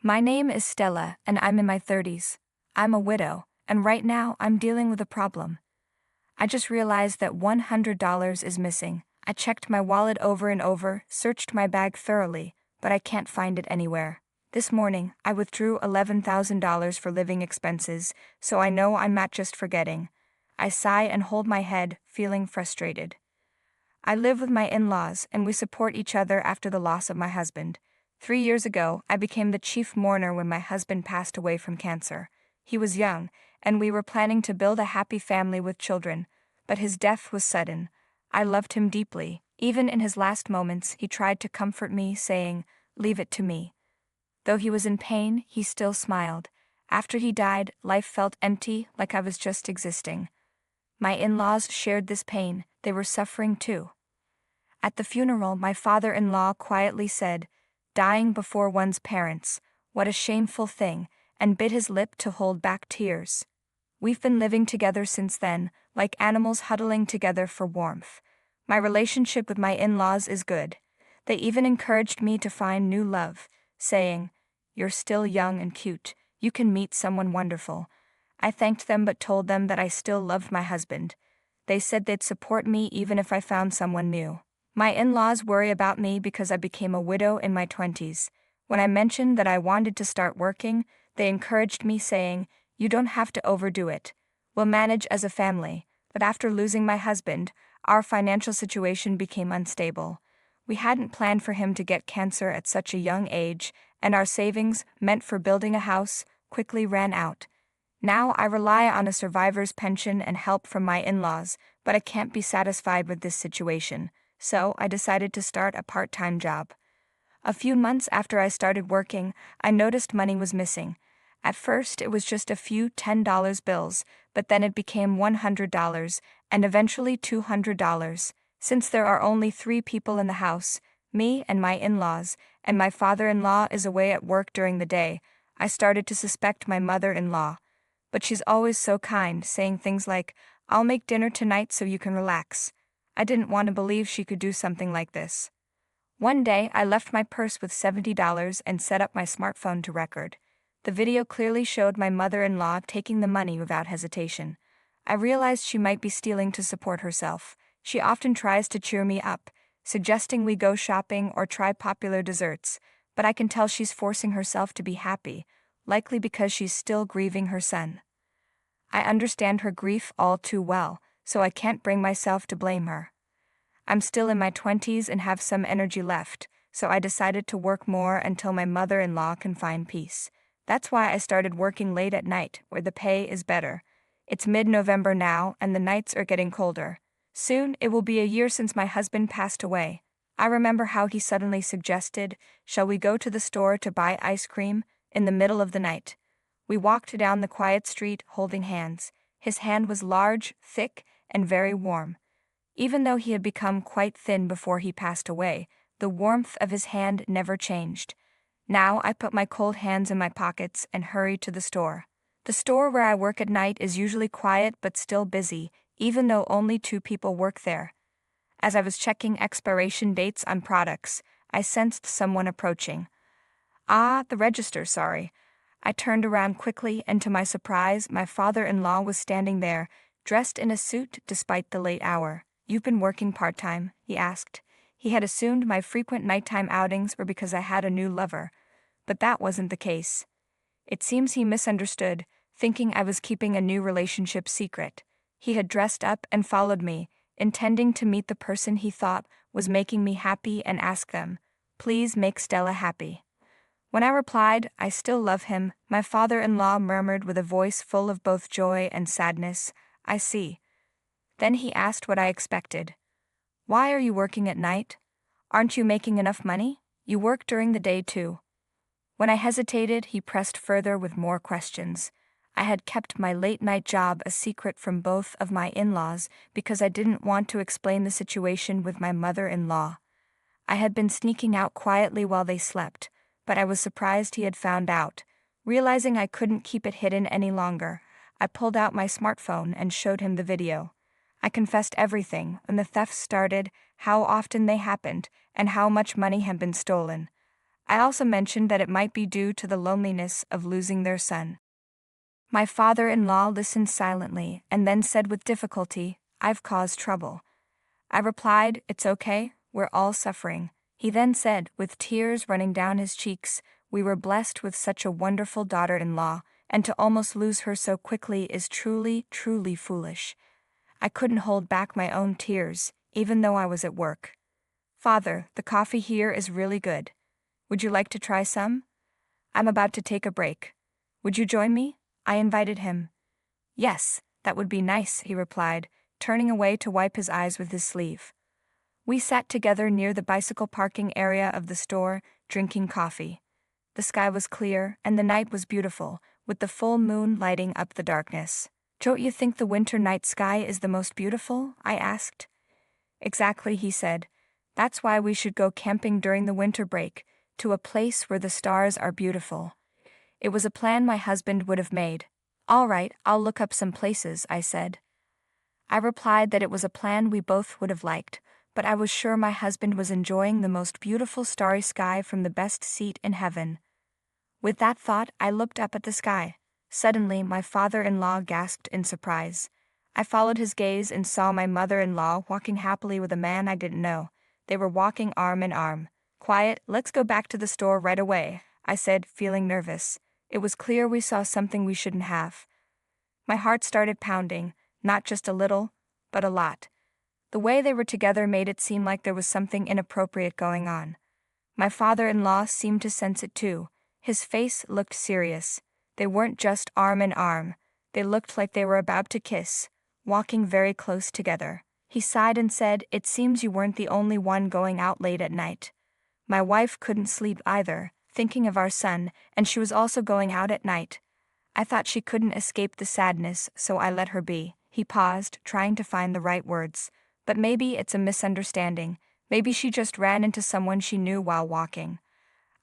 My name is Stella, and I'm in my 30s. I'm a widow, and right now I'm dealing with a problem. I just realized that $100 is missing. I checked my wallet over and over, searched my bag thoroughly, but I can't find it anywhere. This morning, I withdrew $11,000 for living expenses, so I know I'm not just forgetting. I sigh and hold my head, feeling frustrated. I live with my in-laws, and we support each other after the loss of my husband. 3 years ago, I became the chief mourner when my husband passed away from cancer. He was young, and we were planning to build a happy family with children, but his death was sudden. I loved him deeply. Even in his last moments, he tried to comfort me, saying, "Leave it to me." Though he was in pain, he still smiled. After he died, life felt empty, like I was just existing. My in-laws shared this pain. They were suffering too. At the funeral, my father-in-law quietly said, "Dying before one's parents, what a shameful thing," and bit his lip to hold back tears. We've been living together since then, like animals huddling together for warmth. My relationship with my in-laws is good. They even encouraged me to find new love, saying, "You're still young and cute. You can meet someone wonderful." I thanked them but told them that I still loved my husband. They said they'd support me even if I found someone new. My in-laws worry about me because I became a widow in my 20s. When I mentioned that I wanted to start working, they encouraged me, saying, "You don't have to overdo it. We'll manage as a family." But after losing my husband, our financial situation became unstable. We hadn't planned for him to get cancer at such a young age, and our savings, meant for building a house, quickly ran out. Now I rely on a survivor's pension and help from my in-laws, but I can't be satisfied with this situation, so I decided to start a part-time job. A few months after I started working, I noticed money was missing. At first, it was just a few $10 bills, but then it became $100 and eventually $200. Since there are only 3 people in the house, me and my in-laws, and my father-in-law is away at work during the day, I started to suspect my mother-in-law. But she's always so kind, saying things like, "I'll make dinner tonight so you can relax." I didn't want to believe she could do something like this. One day, I left my purse with $70 and set up my smartphone to record. The video clearly showed my mother-in-law taking the money without hesitation. I realized she might be stealing to support herself. She often tries to cheer me up, suggesting we go shopping or try popular desserts, but I can tell she's forcing herself to be happy, likely because she's still grieving her son. I understand her grief all too well, so I can't bring myself to blame her. I'm still in my 20s and have some energy left, so I decided to work more until my mother-in-law can find peace. That's why I started working late at night, where the pay is better. It's mid-November now, and the nights are getting colder. Soon, it will be a year since my husband passed away. I remember how he suddenly suggested, "Shall we go to the store to buy ice cream?" in the middle of the night. We walked down the quiet street, holding hands. His hand was large, thick, and very warm. Even though he had become quite thin before he passed away, the warmth of his hand never changed. Now I put my cold hands in my pockets and hurried to the store. The store where I work at night is usually quiet but still busy, even though only 2 people work there. As I was checking expiration dates on products, I sensed someone approaching. "Ah, the register, sorry." I turned around quickly, and to my surprise, my father-in-law was standing there, dressed in a suit despite the late hour. "You've been working part-time?" he asked. He had assumed my frequent nighttime outings were because I had a new lover, but that wasn't the case. It seems he misunderstood, thinking I was keeping a new relationship secret. He had dressed up and followed me, intending to meet the person he thought was making me happy and ask them, "Please make Stella happy." When I replied, "I still love him," my father-in-law murmured with a voice full of both joy and sadness, "I see." Then he asked what I expected. "Why are you working at night? Aren't you making enough money? You work during the day too." When I hesitated, he pressed further with more questions. I had kept my late-night job a secret from both of my in-laws because I didn't want to explain the situation with my mother-in-law. I had been sneaking out quietly while they slept, but I was surprised he had found out. Realizing I couldn't keep it hidden any longer, I pulled out my smartphone and showed him the video. I confessed everything, when the thefts started, how often they happened, and how much money had been stolen. I also mentioned that it might be due to the loneliness of losing their son. My father-in-law listened silently and then said with difficulty, "I've caused trouble." I replied, "It's okay, we're all suffering." He then said, with tears running down his cheeks, "We were blessed with such a wonderful daughter-in-law, and to almost lose her so quickly is truly, truly foolish." I couldn't hold back my own tears, even though I was at work. "Father, the coffee here is really good. Would you like to try some? I'm about to take a break. Would you join me?" I invited him. "Yes, that would be nice," he replied, turning away to wipe his eyes with his sleeve. We sat together near the bicycle parking area of the store, drinking coffee. The sky was clear, and the night was beautiful, with the full moon lighting up the darkness. "Don't you think the winter night sky is the most beautiful?" I asked. "Exactly," he said. "That's why we should go camping during the winter break, to a place where the stars are beautiful." It was a plan my husband would have made. "All right, I'll look up some places," I said. I replied that it was a plan we both would have liked, but I was sure my husband was enjoying the most beautiful starry sky from the best seat in heaven. With that thought, I looked up at the sky. Suddenly, my father-in-law gasped in surprise. I followed his gaze and saw my mother-in-law walking happily with a man I didn't know. They were walking arm in arm. "Quiet, let's go back to the store right away," I said, feeling nervous. It was clear we saw something we shouldn't have. My heart started pounding, not just a little, but a lot. The way they were together made it seem like there was something inappropriate going on. My father-in-law seemed to sense it too. His face looked serious. They weren't just arm in arm. They looked like they were about to kiss, walking very close together. He sighed and said, "It seems you weren't the only one going out late at night." My wife couldn't sleep either, thinking of our son, and she was also going out at night. I thought she couldn't escape the sadness, so I let her be. He paused, trying to find the right words. "But maybe it's a misunderstanding. Maybe she just ran into someone she knew while walking."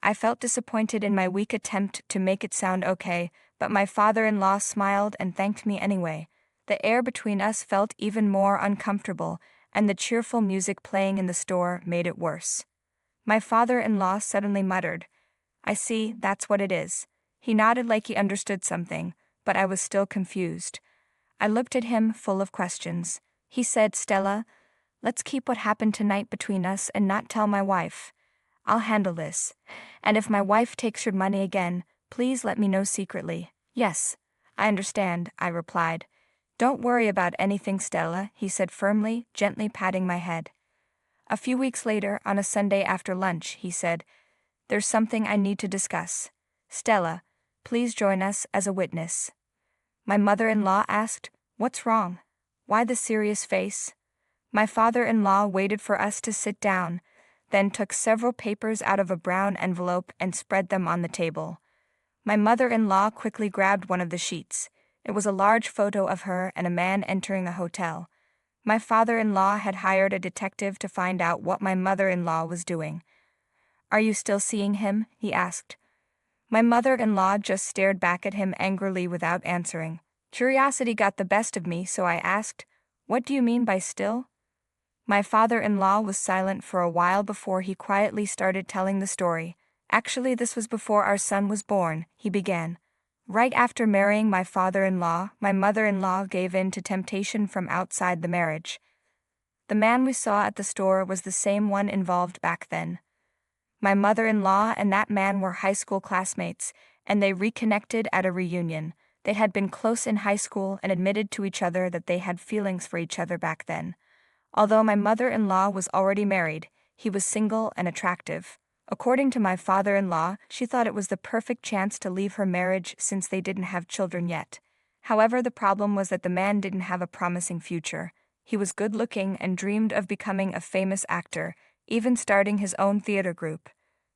I felt disappointed in my weak attempt to make it sound okay, but my father-in-law smiled and thanked me anyway. The air between us felt even more uncomfortable, and the cheerful music playing in the store made it worse. My father-in-law suddenly muttered, "I see, that's what it is." He nodded like he understood something, but I was still confused. I looked at him, full of questions. He said, "Stella, let's keep what happened tonight between us and not tell my wife. I'll handle this. And if my wife takes your money again, please let me know secretly." "Yes, I understand," I replied. "Don't worry about anything, Stella," he said firmly, gently patting my head. A few weeks later, on a Sunday after lunch, he said, "There's something I need to discuss. Stella, please join us as a witness." My mother-in-law asked, "What's wrong? Why the serious face?" My father-in-law waited for us to sit down, then took several papers out of a brown envelope and spread them on the table. My mother-in-law quickly grabbed one of the sheets. It was a large photo of her and a man entering a hotel. My father-in-law had hired a detective to find out what my mother-in-law was doing. "Are you still seeing him?" he asked. My mother-in-law just stared back at him angrily without answering. Curiosity got the best of me, so I asked, "What do you mean by still?" My father-in-law was silent for a while before he quietly started telling the story. "Actually, this was before our son was born," he began. "Right after marrying my father-in-law, my mother-in-law gave in to temptation from outside the marriage. The man we saw at the store was the same one involved back then. My mother-in-law and that man were high school classmates, and they reconnected at a reunion. They had been close in high school and admitted to each other that they had feelings for each other back then. Although my mother-in-law was already married, he was single and attractive. According to my father-in-law, she thought it was the perfect chance to leave her marriage since they didn't have children yet. However, the problem was that the man didn't have a promising future. He was good-looking and dreamed of becoming a famous actor, even starting his own theater group.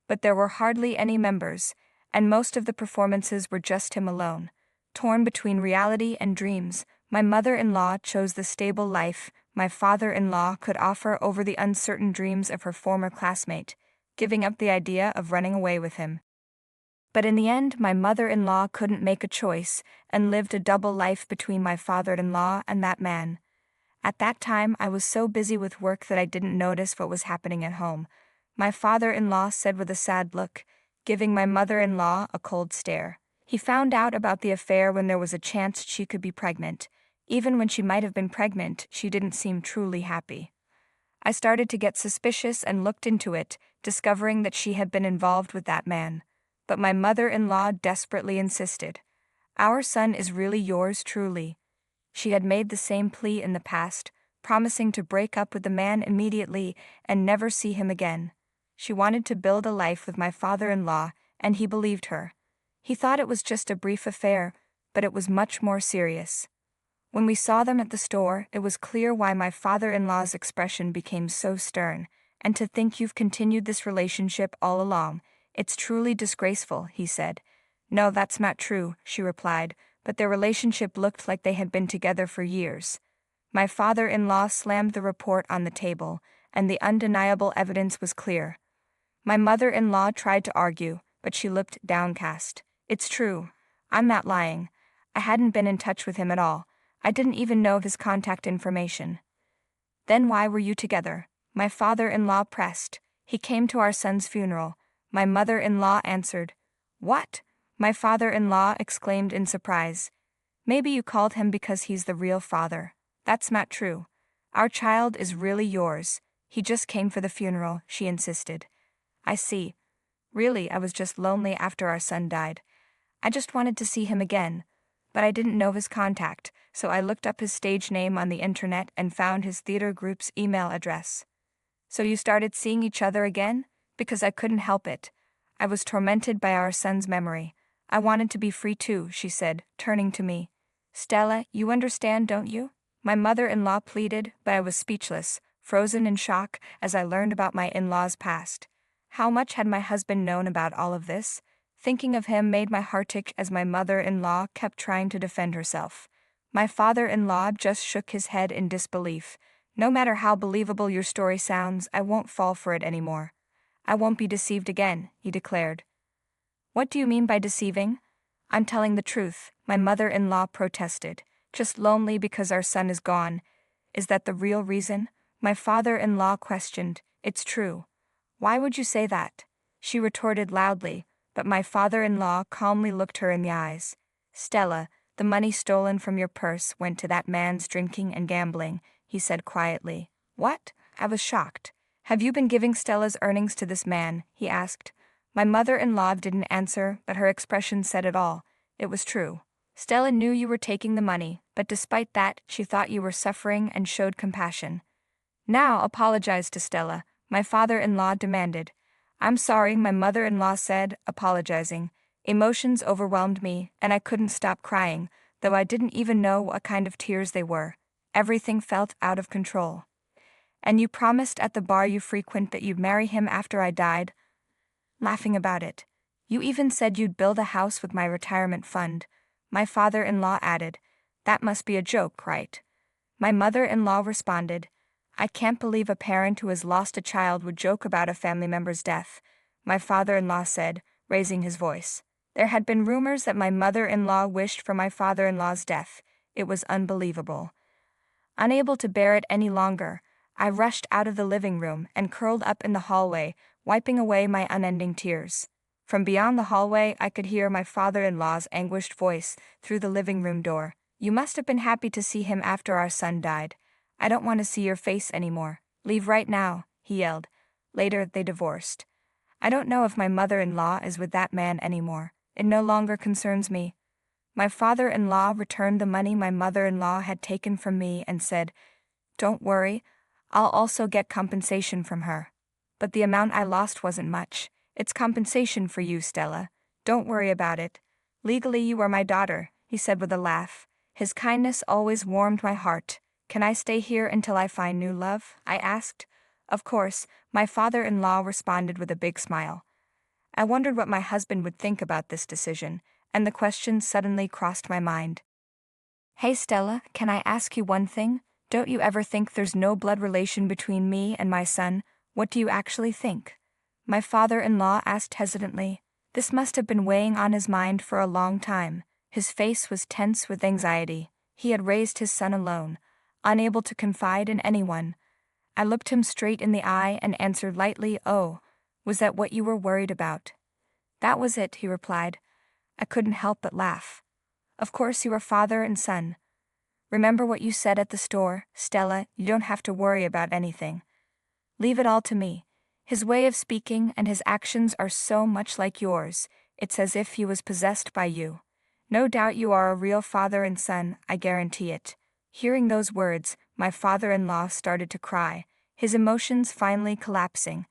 But there were hardly any members, and most of the performances were just him alone. Torn between reality and dreams, my mother-in-law chose the stable life my father-in-law could offer over the uncertain dreams of her former classmate, giving up the idea of running away with him. But in the end, my mother-in-law couldn't make a choice and lived a double life between my father-in-law and that man. At that time, I was so busy with work that I didn't notice what was happening at home. My father-in-law said with a sad look, giving my mother-in-law a cold stare. He found out about the affair when there was a chance she could be pregnant. Even when she might have been pregnant, she didn't seem truly happy. I started to get suspicious and looked into it, discovering that she had been involved with that man. But my mother-in-law desperately insisted. Our son is really yours truly. She had made the same plea in the past, promising to break up with the man immediately and never see him again. She wanted to build a life with my father-in-law, and he believed her. He thought it was just a brief affair, but it was much more serious. When we saw them at the store, it was clear why my father-in-law's expression became so stern. And to think you've continued this relationship all along, it's truly disgraceful, he said. No, that's not true, she replied, but their relationship looked like they had been together for years. My father-in-law slammed the report on the table, and the undeniable evidence was clear. My mother-in-law tried to argue, but she looked downcast. It's true. I'm not lying. I hadn't been in touch with him at all. I didn't even know of his contact information. Then why were you together? My father-in-law pressed. He came to our son's funeral. My mother-in-law answered. What? My father-in-law exclaimed in surprise. Maybe you called him because he's the real father. That's not true. Our child is really yours. He just came for the funeral, she insisted. I see. Really, I was just lonely after our son died. I just wanted to see him again. But I didn't know his contact, so I looked up his stage name on the internet and found his theater group's email address. So you started seeing each other again? Because I couldn't help it. I was tormented by our son's memory. I wanted to be free too, she said, turning to me. Stella, you understand, don't you? My mother-in-law pleaded, but I was speechless, frozen in shock as I learned about my in-law's past. How much had my husband known about all of this? Thinking of him made my heart ache as my mother-in-law kept trying to defend herself. My father-in-law just shook his head in disbelief. No matter how believable your story sounds, I won't fall for it anymore. I won't be deceived again, he declared. What do you mean by deceiving? I'm telling the truth, my mother-in-law protested. Just lonely because our son is gone. Is that the real reason? My father-in-law questioned. It's true. Why would you say that? She retorted loudly, but my father-in-law calmly looked her in the eyes. Stella, the money stolen from your purse went to that man's drinking and gambling, he said quietly. What? I was shocked. Have you been giving Stella's earnings to this man? He asked. My mother-in-law didn't answer, but her expression said it all. It was true. Stella knew you were taking the money, but despite that, she thought you were suffering and showed compassion. Now apologize to Stella, my father-in-law demanded. I'm sorry, my mother-in-law said, apologizing. Emotions overwhelmed me, and I couldn't stop crying, though I didn't even know what kind of tears they were. Everything felt out of control. And you promised at the bar you frequent that you'd marry him after I died? Laughing about it. You even said you'd build a house with my retirement fund. My father-in-law added. That must be a joke, right? My mother-in-law responded. I can't believe a parent who has lost a child would joke about a family member's death, my father-in-law said, raising his voice. There had been rumors that my mother-in-law wished for my father-in-law's death. It was unbelievable. Unable to bear it any longer, I rushed out of the living room and curled up in the hallway, wiping away my unending tears. From beyond the hallway, I could hear my father-in-law's anguished voice through the living room door. You must have been happy to see him after our son died. I don't want to see your face anymore. Leave right now, he yelled. Later, they divorced. I don't know if my mother-in-law is with that man anymore. It no longer concerns me. My father-in-law returned the money my mother-in-law had taken from me and said, Don't worry, I'll also get compensation from her. But the amount I lost wasn't much. It's compensation for you, Stella. Don't worry about it. Legally, you are my daughter, he said with a laugh. His kindness always warmed my heart. Can I stay here until I find new love? I asked. Of course, my father-in-law responded with a big smile. I wondered what my husband would think about this decision, and the question suddenly crossed my mind. Hey Stella, can I ask you one thing? Don't you ever think there's no blood relation between me and my son? What do you actually think? My father-in-law asked hesitantly. This must have been weighing on his mind for a long time. His face was tense with anxiety. He had raised his son alone, unable to confide in anyone. I looked him straight in the eye and answered lightly, Oh, was that what you were worried about? That was it, he replied. I couldn't help but laugh. Of course you are father and son. Remember what you said at the store, Stella, you don't have to worry about anything. Leave it all to me. His way of speaking and his actions are so much like yours, it's as if he was possessed by you. No doubt you are a real father and son, I guarantee it. Hearing those words, my father-in-law started to cry, his emotions finally collapsing.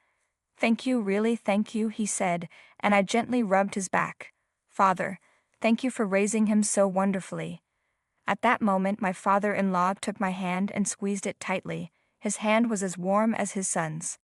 Thank you, really thank you, he said, and I gently rubbed his back. Father, thank you for raising him so wonderfully. At that moment my father-in-law took my hand and squeezed it tightly. His hand was as warm as his son's.